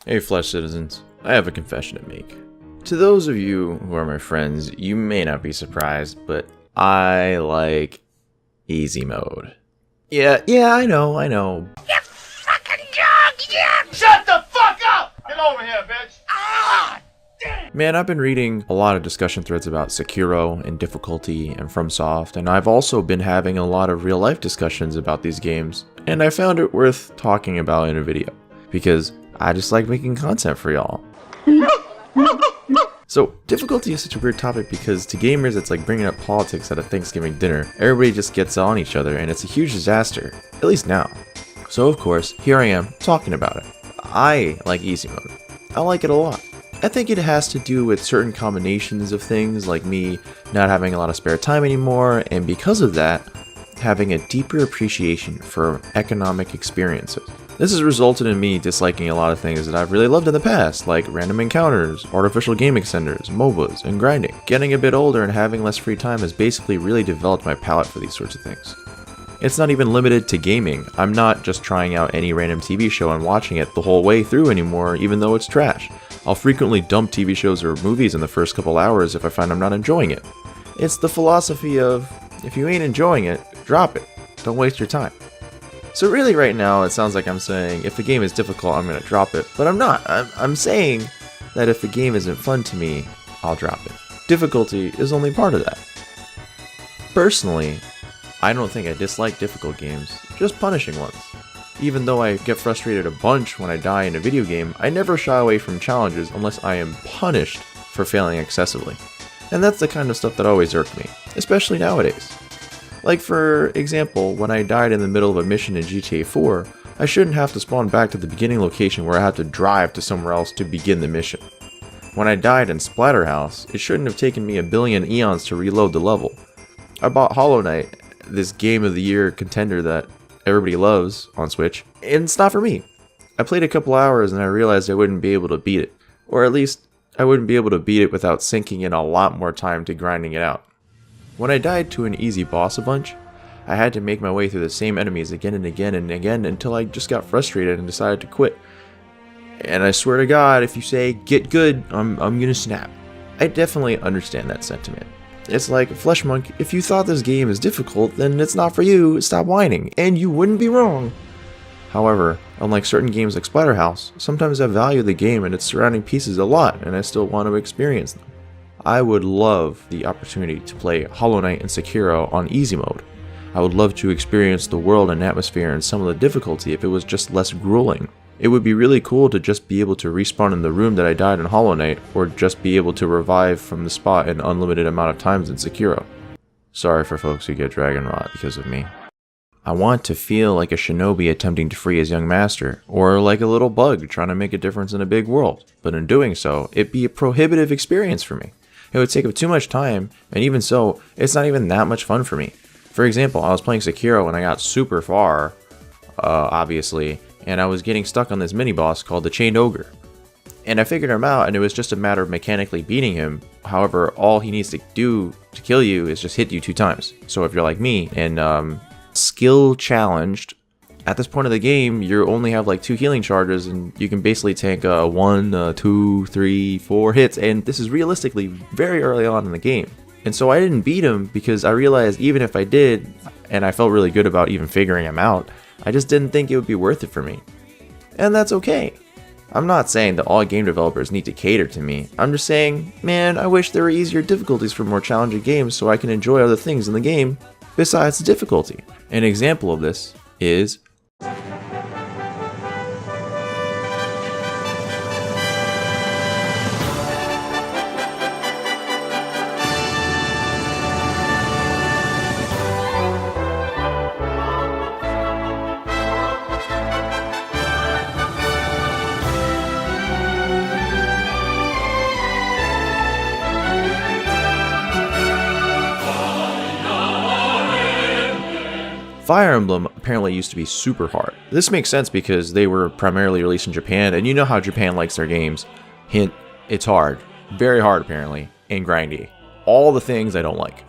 Hey Flesh Citizens, I have a confession to make. To those of you who are my friends, you may not be surprised, but I like easy mode. Yeah, I know. You fucking dog, yeah! Shut the fuck up! Get over here, bitch! Ah! Damn! Man, I've been reading a lot of discussion threads about Sekiro and difficulty and FromSoft, and I've also been having a lot of real life discussions about these games, and I found it worth talking about in a video, because I just like making content for y'all. So, difficulty is such a weird topic because to gamers it's like bringing up politics at a Thanksgiving dinner. Everybody just gets on each other and it's a huge disaster, at least now. So of course, here I am talking about it. I like easy mode. I like it a lot. I think it has to do with certain combinations of things like me not having a lot of spare time anymore, and because of that, having a deeper appreciation for economic experiences. This has resulted in me disliking a lot of things that I've really loved in the past, like random encounters, artificial game extenders, MOBAs, and grinding. Getting a bit older and having less free time has basically really developed my palate for these sorts of things. It's not even limited to gaming. I'm not just trying out any random TV show and watching it the whole way through anymore, even though it's trash. I'll frequently dump TV shows or movies in the first couple hours if I find I'm not enjoying it. It's the philosophy of, if you ain't enjoying it, drop it. Don't waste your time. So really right now it sounds like I'm saying if the game is difficult I'm gonna drop it, but I'm not. I'm saying that if the game isn't fun to me, I'll drop it. Difficulty is only part of that. Personally, I don't think I dislike difficult games, just punishing ones. Even though I get frustrated a bunch when I die in a video game, I never shy away from challenges unless I am punished for failing excessively. And that's the kind of stuff that always irked me, especially nowadays. Like for example, when I died in the middle of a mission in GTA 4, I shouldn't have to spawn back to the beginning location where I had to drive to somewhere else to begin the mission. When I died in Splatterhouse, it shouldn't have taken me a billion eons to reload the level. I bought Hollow Knight, this game of the year contender that everybody loves on Switch, and it's not for me. I played a couple hours and I realized I wouldn't be able to beat it, or at least I wouldn't be able to beat it without sinking in a lot more time to grinding it out. When I died to an easy boss a bunch, I had to make my way through the same enemies again and again and again until I just got frustrated and decided to quit. And I swear to God, if you say, get good, I'm gonna snap. I definitely understand that sentiment. It's like, Fleshmonk, if you thought this game is difficult, then it's not for you, stop whining, and you wouldn't be wrong. However, unlike certain games like Splatterhouse, sometimes I value the game and its surrounding pieces a lot, and I still want to experience them. I would love the opportunity to play Hollow Knight and Sekiro on easy mode. I would love to experience the world and atmosphere and some of the difficulty if it was just less grueling. It would be really cool to just be able to respawn in the room that I died in Hollow Knight, or just be able to revive from the spot an unlimited amount of times in Sekiro. Sorry for folks who get dragon rot because of me. I want to feel like a shinobi attempting to free his young master, or like a little bug trying to make a difference in a big world, but in doing so, it'd be a prohibitive experience for me. It would take up too much time, and even so, it's not even that much fun for me. For example, I was playing Sekiro and I got super far, obviously, and I was getting stuck on this mini-boss called the Chained Ogre. And I figured him out, and it was just a matter of mechanically beating him. However, all he needs to do to kill you is just hit you 2 times. So if you're like me, and skill challenged, at this point of the game, you only have like 2 healing charges, and you can basically tank 1, 2, 3, 4 hits, and this is realistically very early on in the game. And so I didn't beat him because I realized even if I did, and I felt really good about even figuring him out, I just didn't think it would be worth it for me. And that's okay. I'm not saying that all game developers need to cater to me. I'm just saying, man, I wish there were easier difficulties for more challenging games so I can enjoy other things in the game besides the difficulty. An example of this is Fire Emblem apparently used to be super hard. This makes sense because they were primarily released in Japan, and you know how Japan likes their games. Hint, it's hard. Very hard apparently, and grindy. All the things I don't like.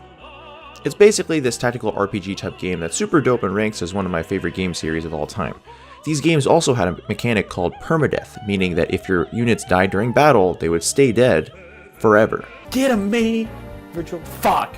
It's basically this tactical RPG type game that's super dope and ranks as one of my favorite game series of all time. These games also had a mechanic called permadeath, meaning that if your units died during battle, they would stay dead forever. Get him, me! Virtual. Fuck!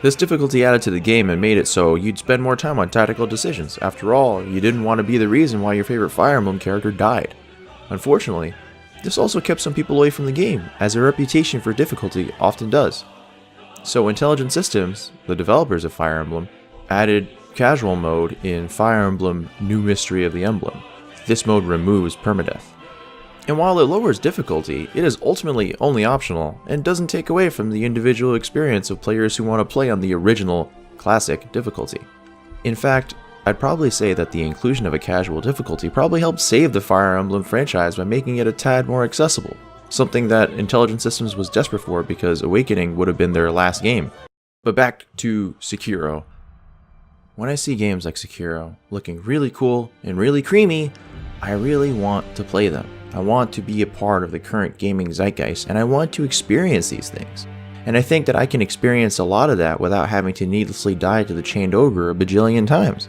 This difficulty added to the game and made it so you'd spend more time on tactical decisions. After all, you didn't want to be the reason why your favorite Fire Emblem character died. Unfortunately, this also kept some people away from the game, as a reputation for difficulty often does. So Intelligent Systems, the developers of Fire Emblem, added casual mode in Fire Emblem New Mystery of the Emblem. This mode removes permadeath. And while it lowers difficulty, it is ultimately only optional and doesn't take away from the individual experience of players who want to play on the original, classic difficulty. In fact, I'd probably say that the inclusion of a casual difficulty probably helped save the Fire Emblem franchise by making it a tad more accessible, something that Intelligent Systems was desperate for because Awakening would have been their last game. But back to Sekiro. When I see games like Sekiro looking really cool and really creamy, I really want to play them. I want to be a part of the current gaming zeitgeist, and I want to experience these things. And I think that I can experience a lot of that without having to needlessly die to the chained ogre a bajillion times.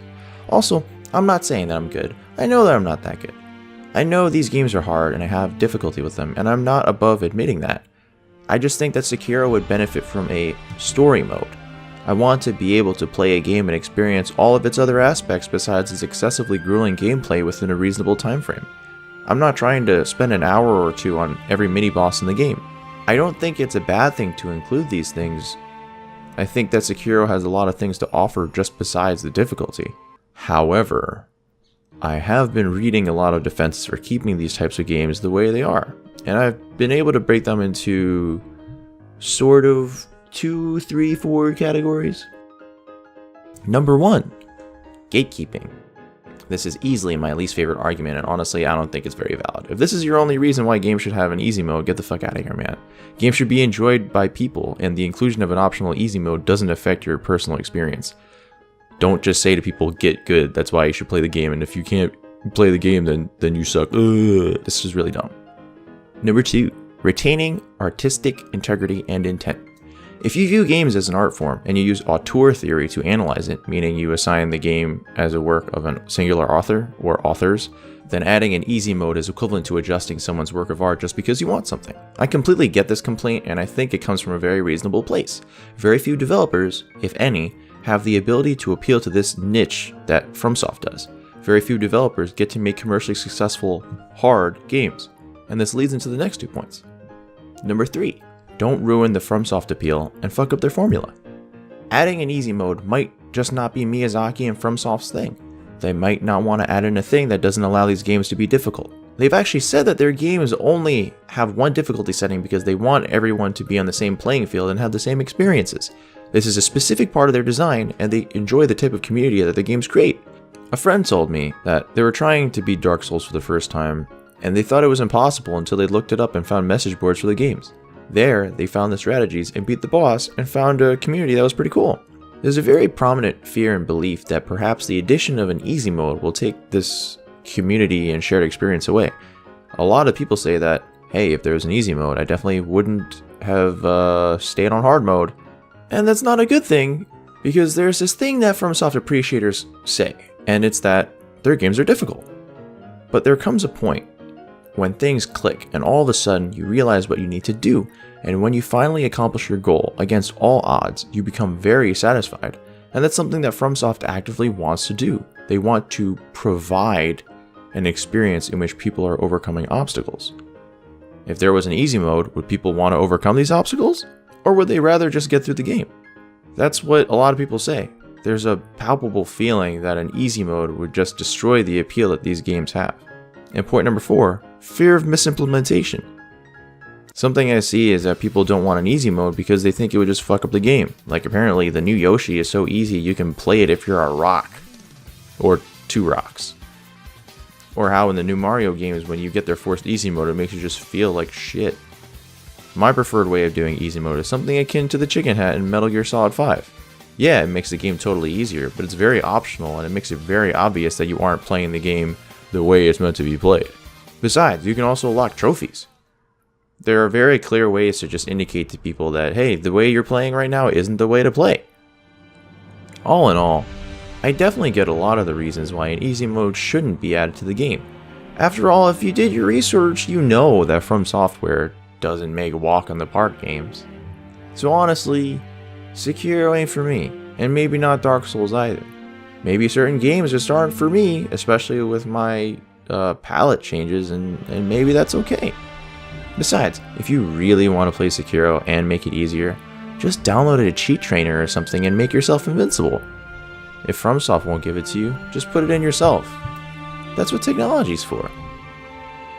Also, I'm not saying that I'm good. I know that I'm not that good. I know these games are hard and I have difficulty with them, and I'm not above admitting that. I just think that Sekiro would benefit from a story mode. I want to be able to play a game and experience all of its other aspects besides its excessively grueling gameplay within a reasonable time frame. I'm not trying to spend an hour or two on every mini-boss in the game. I don't think it's a bad thing to include these things. I think that Sekiro has a lot of things to offer just besides the difficulty. However, I have been reading a lot of defenses for keeping these types of games the way they are, and I've been able to break them into sort of 2, 3, 4 categories. Number 1, gatekeeping. This is easily my least favorite argument, and honestly, I don't think it's very valid. If this is your only reason why games should have an easy mode, get the fuck out of here, man. Games should be enjoyed by people, and the inclusion of an optional easy mode doesn't affect your personal experience. Don't just say to people, get good, that's why you should play the game, and if you can't play the game, then you suck. Ugh. This is really dumb. Number 2, retaining artistic integrity and intent. If you view games as an art form and you use auteur theory to analyze it, meaning you assign the game as a work of a singular author or authors, then adding an easy mode is equivalent to adjusting someone's work of art just because you want something. I completely get this complaint, and I think it comes from a very reasonable place. Very few developers, if any, have the ability to appeal to this niche that FromSoft does. Very few developers get to make commercially successful, hard games. And this leads into the next 2 points. Number 3. Don't ruin the FromSoft appeal and fuck up their formula. Adding an easy mode might just not be Miyazaki and FromSoft's thing. They might not want to add in a thing that doesn't allow these games to be difficult. They've actually said that their games only have one difficulty setting because they want everyone to be on the same playing field and have the same experiences. This is a specific part of their design, and they enjoy the type of community that the games create. A friend told me that they were trying to beat Dark Souls for the first time, and they thought it was impossible until they looked it up and found message boards for the games. There, they found the strategies and beat the boss and found a community that was pretty cool. There's a very prominent fear and belief that perhaps the addition of an easy mode will take this community and shared experience away. A lot of people say that, hey, if there was an easy mode, I definitely wouldn't have stayed on hard mode. And that's not a good thing, because there's this thing that FromSoft appreciators say, and it's that their games are difficult. But there comes a point when things click and all of a sudden you realize what you need to do, and when you finally accomplish your goal against all odds, you become very satisfied. And that's something that FromSoft actively wants to do. They want to provide an experience in which people are overcoming obstacles. If there was an easy mode, would people want to overcome these obstacles? Or would they rather just get through the game? That's what a lot of people say. There's a palpable feeling that an easy mode would just destroy the appeal that these games have. And point number 4, fear of misimplementation. Something I see is that people don't want an easy mode because they think it would just fuck up the game. Like apparently the new Yoshi is so easy you can play it if you're a rock. Or 2 rocks. Or how in the new Mario games when you get their forced easy mode it makes you just feel like shit. My preferred way of doing easy mode is something akin to the chicken hat in Metal Gear Solid 5. Yeah, it makes the game totally easier, but it's very optional and it makes it very obvious that you aren't playing the game the way it's meant to be played. Besides, you can also unlock trophies. There are very clear ways to just indicate to people that, hey, the way you're playing right now isn't the way to play. All in all, I definitely get a lot of the reasons why an easy mode shouldn't be added to the game. After all, if you did your research, you know that FromSoftware doesn't make walk in the park games. So honestly, Sekiro ain't for me, and maybe not Dark Souls either. Maybe certain games just aren't for me, especially with my palette changes, and maybe that's okay. Besides, if you really want to play Sekiro and make it easier, just download a cheat trainer or something and make yourself invincible. If FromSoft won't give it to you, just put it in yourself. That's what technology's for.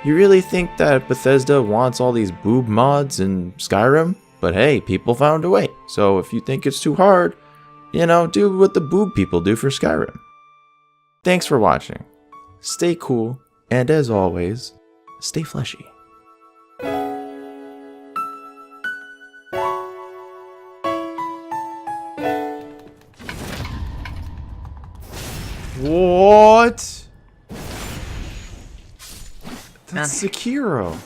You really think that Bethesda wants all these boob mods in Skyrim? But hey, people found a way. So if you think it's too hard, do what the boob people do for Skyrim. Thanks for watching. Stay cool, and as always, stay fleshy. What? That's Sekiro.